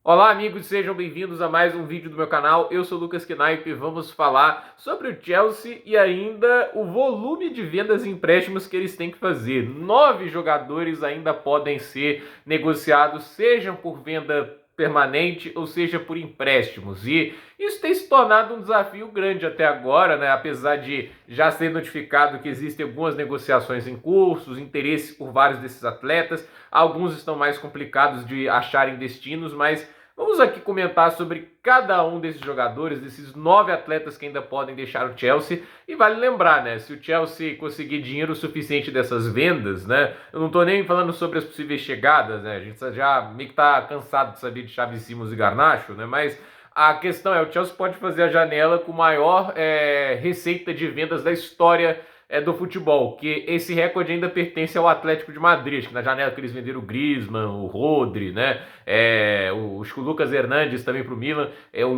Olá, amigos, sejam bem-vindos a mais um vídeo do meu canal. Eu sou o Lucas Knaip e vamos falar sobre o Chelsea e ainda o volume de vendas e empréstimos que eles têm que fazer. 9 jogadores ainda podem ser negociados, sejam por venda permanente ou seja por empréstimos. E isso tem se tornado um desafio grande até agora, né? Apesar de já ser notificado que existem algumas negociações em curso, interesse por vários desses atletas. Alguns estão mais complicados de acharem destinos, mas vamos aqui comentar sobre cada um desses jogadores, desses 9 atletas que ainda podem deixar o Chelsea. E vale lembrar, né? Se o Chelsea conseguir dinheiro suficiente dessas vendas, né? Eu não tô nem falando sobre as possíveis chegadas, né? A gente já meio que tá cansado de saber de Xavi Simons e Garnacho, né? Mas a questão é, o Chelsea pode fazer a janela com maior receita de vendas da história do futebol, que esse recorde ainda pertence ao Atlético de Madrid, que na janela que eles venderam o Griezmann, o Rodri, né, o Lucas Hernandes também para o Milan,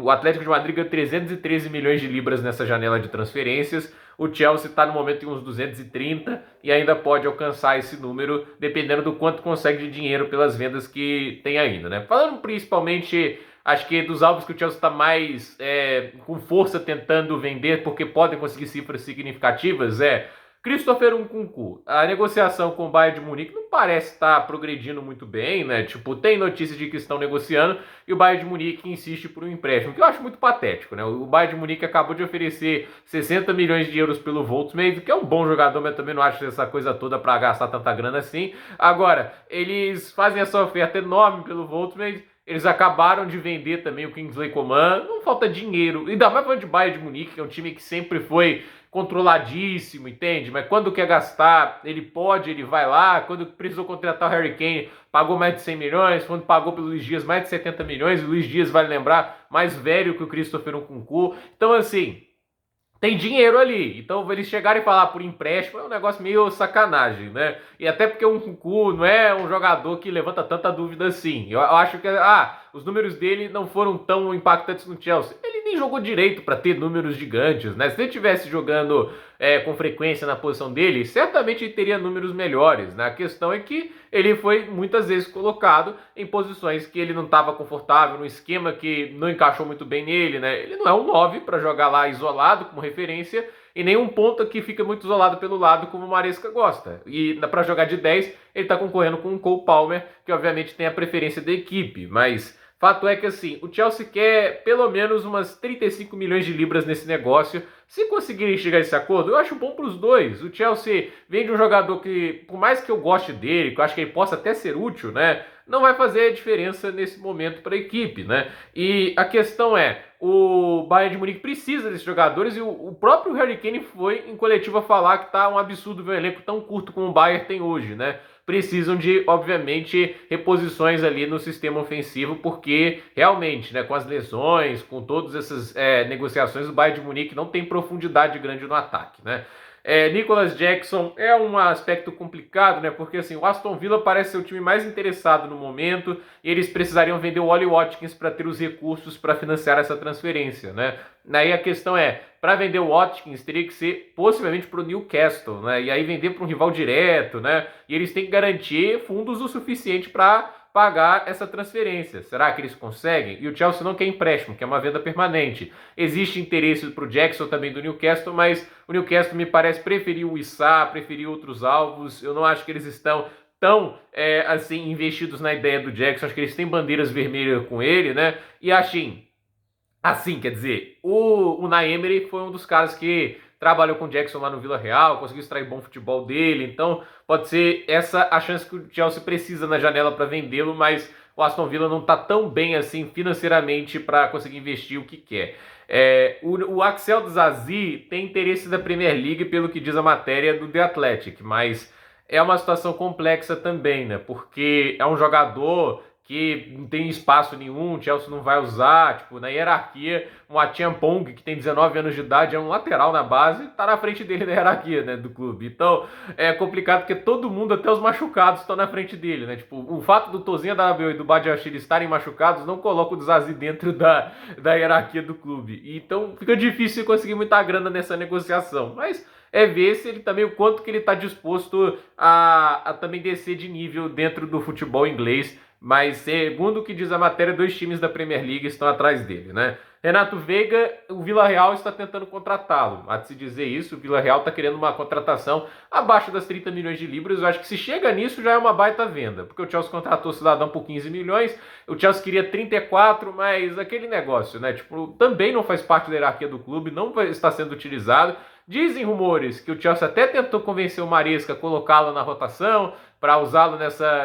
o Atlético de Madrid ganhou 313 milhões de libras nessa janela de transferências. O Chelsea está no momento em uns 230 e ainda pode alcançar esse número, dependendo do quanto consegue de dinheiro pelas vendas que tem ainda, né? Falando principalmente, acho que dos alvos que o Chelsea está mais com força tentando vender, porque podem conseguir cifras significativas, Christopher Nkunku. A negociação com o Bayern de Munique não parece estar progredindo muito bem, né? Tipo, tem notícias de que estão negociando e o Bayern de Munique insiste por um empréstimo, que eu acho muito patético, né? O Bayern de Munique acabou de oferecer 60 milhões de euros pelo Voltsmade, que é um bom jogador, mas também não acho essa coisa toda para gastar tanta grana assim. Agora, eles fazem essa oferta enorme pelo Voltsmade. Eles acabaram de vender também o Kingsley Coman. Não falta dinheiro. Ainda mais falando de Bayern de Munique, que é um time que sempre foi controladíssimo, entende? Mas quando quer gastar, ele pode, ele vai lá. Quando precisou contratar o Harry Kane, pagou mais de 100 milhões. Quando pagou pelo Luiz Dias, mais de 70 milhões. O Luiz Dias, vale lembrar, mais velho que o Christopher Nkunku. Então, assim, tem dinheiro ali. Então, eles chegarem e falar por empréstimo é um negócio meio sacanagem, né? E até porque o Nkunku não é um jogador que levanta tanta dúvida assim. Eu acho que os números dele não foram tão impactantes no Chelsea. Ele nem jogou direito para ter números gigantes, né? Se ele estivesse jogando com frequência na posição dele, certamente ele teria números melhores, né? A questão é que ele foi muitas vezes colocado em posições que ele não estava confortável, num esquema que não encaixou muito bem nele, né? Ele não é um 9 para jogar lá isolado como referência e nem um ponta que fica muito isolado pelo lado como o Maresca gosta. E para jogar de 10, ele está concorrendo com o Cole Palmer, que obviamente tem a preferência da equipe, mas fato é que assim, o Chelsea quer pelo menos umas 35 milhões de libras nesse negócio. Se conseguirem chegar a esse acordo, eu acho bom para os dois. O Chelsea vende um jogador que, por mais que eu goste dele, que eu acho que ele possa até ser útil, né? Não vai fazer diferença nesse momento para a equipe, né? E a questão é, o Bayern de Munique precisa desses jogadores e o próprio Harry Kane foi em coletiva falar que tá um absurdo ver um elenco tão curto como o Bayern tem hoje, né? Precisam de, obviamente, reposições ali no sistema ofensivo, porque realmente, né, com as lesões, com todas essas negociações, o Bayern de Munique não tem profundidade grande no ataque, né? Nicholas Jackson é um aspecto complicado, né? Porque assim, o Aston Villa parece ser o time mais interessado no momento e eles precisariam vender o Ollie Watkins para ter os recursos para financiar essa transferência, né? Aí a questão é, para vender o Watkins teria que ser possivelmente para o Newcastle, né? E aí vender para um rival direto, né? E eles têm que garantir fundos o suficiente para pagar essa transferência. Será que eles conseguem? E o Chelsea não quer empréstimo, quer uma venda permanente. Existe interesse para o Jackson também do Newcastle, mas o Newcastle me parece preferir o Issa, preferir outros alvos. Eu não acho que eles estão tão assim investidos na ideia do Jackson. Acho que eles têm bandeiras vermelhas com ele, né? E assim, quer dizer, o Unai Emery foi um dos caras que trabalhou com o Jackson lá no Vila Real, conseguiu extrair bom futebol dele, então pode ser essa a chance que o Chelsea precisa na janela para vendê-lo, mas o Aston Villa não está tão bem assim financeiramente para conseguir investir o que quer. O Axel Disasi tem interesse da Premier League pelo que diz a matéria do The Athletic, mas é uma situação complexa também, né? Porque é um jogador que não tem espaço nenhum, o Chelsea não vai usar, tipo, na hierarquia, um Achampong, que tem 19 anos de idade, é um lateral na base, tá na frente dele na hierarquia, né, do clube. Então, é complicado porque todo mundo, até os machucados, estão na frente dele, né, tipo, o fato do Tozinho da ABO e do Badiashile estarem machucados não coloca o Zazi dentro da hierarquia do clube. Então, fica difícil conseguir muita grana nessa negociação, mas ver se ele também, o quanto que ele está disposto a também descer de nível dentro do futebol inglês, Mas, segundo o que diz a matéria, 2 times da Premier League estão atrás dele, né? Renato Veiga, o Villarreal está tentando contratá-lo. Há de se dizer isso, o Villarreal está querendo uma contratação abaixo das 30 milhões de libras. Eu acho que se chega nisso já é uma baita venda, porque o Chelsea contratou o cidadão por 15 milhões, o Chelsea queria 34, mas aquele negócio, né? Tipo, também não faz parte da hierarquia do clube, não está sendo utilizado. Dizem rumores que o Chelsea até tentou convencer o Maresca a colocá-lo na rotação, para usá-lo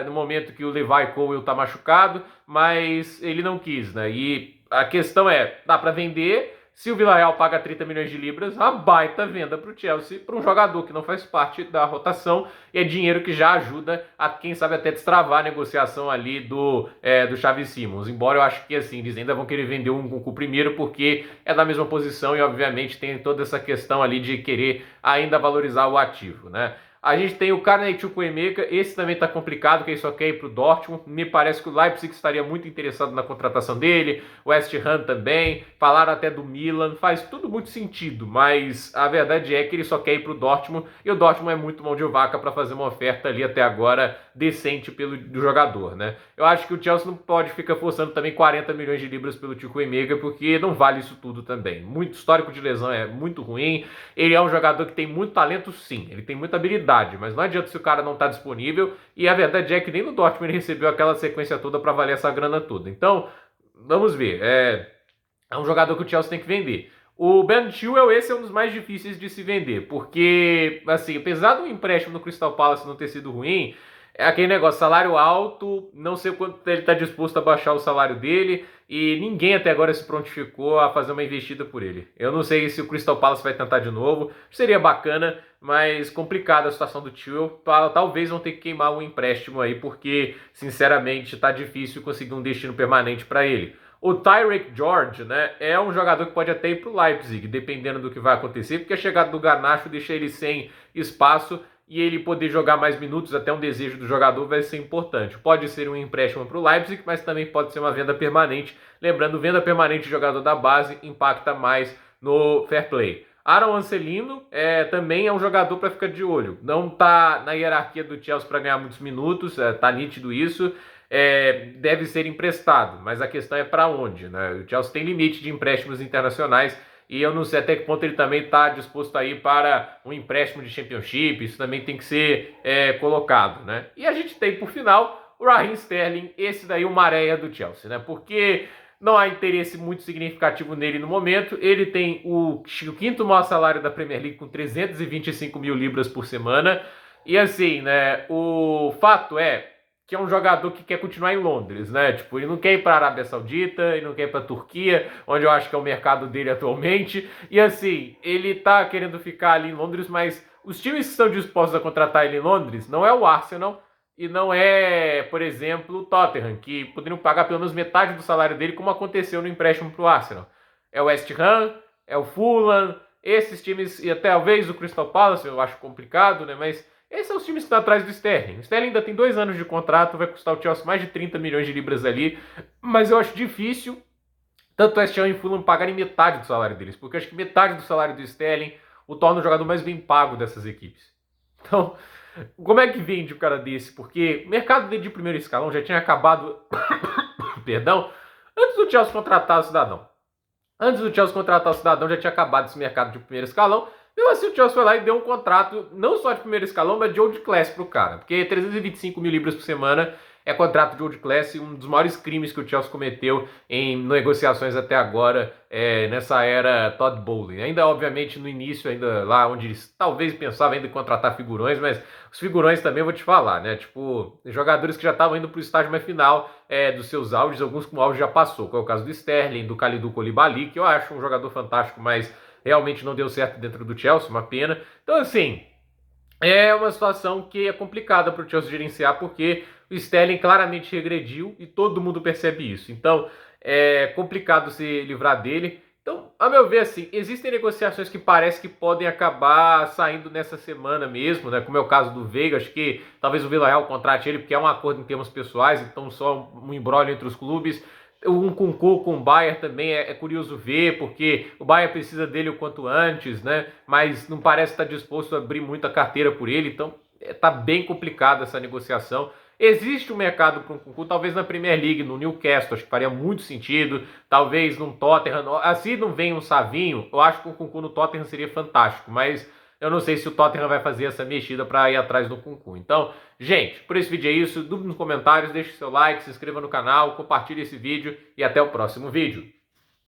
no momento que o Levi Colwill está machucado, mas ele não quis, né? E a questão é, dá para vender? Se o Villarreal paga 30 milhões de libras, a baita venda para o Chelsea, para um jogador que não faz parte da rotação, e é dinheiro que já ajuda a, quem sabe, até destravar a negociação ali do Xavi Simons. Embora eu acho que, assim, eles ainda vão querer vender um com o primeiro, porque é da mesma posição e, obviamente, tem toda essa questão ali de querer ainda valorizar o ativo, né? A gente tem o Carney Chukwuemeka, esse também está complicado, que ele só quer ir para o Dortmund. Me parece que o Leipzig estaria muito interessado na contratação dele, o West Ham também, falaram até do Milan, faz tudo muito sentido, mas a verdade é que ele só quer ir para o Dortmund, e o Dortmund é muito mão de vaca para fazer uma oferta ali até agora decente do jogador, né? Eu acho que o Chelsea não pode ficar forçando também 40 milhões de libras pelo Chukwuemeka, porque não vale isso tudo também. Muito histórico de lesão é muito ruim, ele é um jogador que tem muito talento sim, ele tem muita habilidade, mas não adianta se o cara não está disponível, e a verdade é que nem no Dortmund ele recebeu aquela sequência toda para valer essa grana toda. Então, vamos ver, é um jogador que o Chelsea tem que vender. O Ben Chilwell, esse é um dos mais difíceis de se vender, porque, assim, apesar do empréstimo no Crystal Palace não ter sido ruim, é aquele negócio, salário alto, não sei o quanto ele está disposto a baixar o salário dele, e ninguém até agora se prontificou a fazer uma investida por ele. Eu não sei se o Crystal Palace vai tentar de novo, seria bacana, mas complicada a situação do Chilwell. Talvez vão ter que queimar um empréstimo aí, porque, sinceramente, está difícil conseguir um destino permanente para ele. O Tyreek George, né, é um jogador que pode até ir para o Leipzig, dependendo do que vai acontecer, porque a chegada do Garnacho deixa ele sem espaço, e ele poder jogar mais minutos, até um desejo do jogador, vai ser importante. Pode ser um empréstimo para o Leipzig, mas também pode ser uma venda permanente. Lembrando, venda permanente de jogador da base impacta mais no fair play. Aaron Ancelino também é um jogador para ficar de olho. Não está na hierarquia do Chelsea para ganhar muitos minutos, está nítido isso. Deve ser emprestado, mas a questão é para onde, né? O Chelsea tem limite de empréstimos internacionais, e eu não sei até que ponto ele também está disposto a ir para um empréstimo de Championship. Isso também tem que ser colocado, né? E a gente tem, por final, o Raheem Sterling, esse daí o maréia do Chelsea, né? Porque não há interesse muito significativo nele no momento. Ele tem o quinto maior salário da Premier League, com 325 mil libras por semana. E assim, né? O fato é que é um jogador que quer continuar em Londres, né? Tipo, ele não quer ir para a Arábia Saudita, ele não quer ir para a Turquia, onde eu acho que é o mercado dele atualmente. E assim, ele tá querendo ficar ali em Londres, mas os times que estão dispostos a contratar ele em Londres não é o Arsenal e não é, por exemplo, o Tottenham, que poderiam pagar pelo menos metade do salário dele, como aconteceu no empréstimo para o Arsenal. É o West Ham, é o Fulham, esses times, e até talvez o Crystal Palace, eu acho complicado, né? Mas esses são os times que estão atrás do Sterling. O Sterling ainda tem 2 anos de contrato, vai custar o Chelsea mais de 30 milhões de libras ali, mas eu acho difícil tanto o West Ham e o Fulham pagarem metade do salário deles, porque eu acho que metade do salário do Sterling o torna o jogador mais bem pago dessas equipes. Então, como é que vende o cara desse? Porque o mercado dele de primeiro escalão já tinha acabado, perdão, antes do Chelsea contratar o cidadão. Antes do Chelsea contratar o cidadão, já tinha acabado esse mercado de primeiro escalão. Mesmo assim, o Chelsea foi lá e deu um contrato, não só de primeiro escalão, mas de old class pro cara. Porque 325 mil libras por semana é contrato de old class, um dos maiores crimes que o Chelsea cometeu em negociações até agora, nessa era Todd Bowley. Ainda, obviamente, no início, ainda lá onde eles talvez pensavam ainda em contratar figurões, mas os figurões também eu vou te falar, né? Tipo, jogadores que já estavam indo pro estágio mais final dos seus auges, alguns com o auge já passou, que é o caso do Sterling, do Kalidou Koulibaly, que eu acho um jogador fantástico, mas realmente não deu certo dentro do Chelsea, uma pena. Então, assim, é uma situação que é complicada para o Chelsea gerenciar, porque o Sterling claramente regrediu e todo mundo percebe isso. Então, é complicado se livrar dele. Então, a meu ver, assim, existem negociações que parece que podem acabar saindo nessa semana mesmo, né? Como é o caso do Veiga, acho que talvez o Villarreal contrate ele, porque é um acordo em termos pessoais, então só um imbróglio entre os clubes. Um Nkunku com o Bayern também é curioso ver, porque o Bayern precisa dele o quanto antes, né? Mas não parece estar disposto a abrir muita carteira por ele, então tá bem complicada essa negociação. existe um mercado para um Nkunku, talvez na Premier League, no Newcastle, acho que faria muito sentido, talvez num Tottenham, assim não vem um Savinho, eu acho que o Nkunku no Tottenham seria fantástico, mas eu não sei se o Tottenham vai fazer essa mexida para ir atrás do Nkunku. Então, gente, por esse vídeo é isso, dúvida nos comentários, deixe seu like, se inscreva no canal, compartilhe esse vídeo e até o próximo vídeo.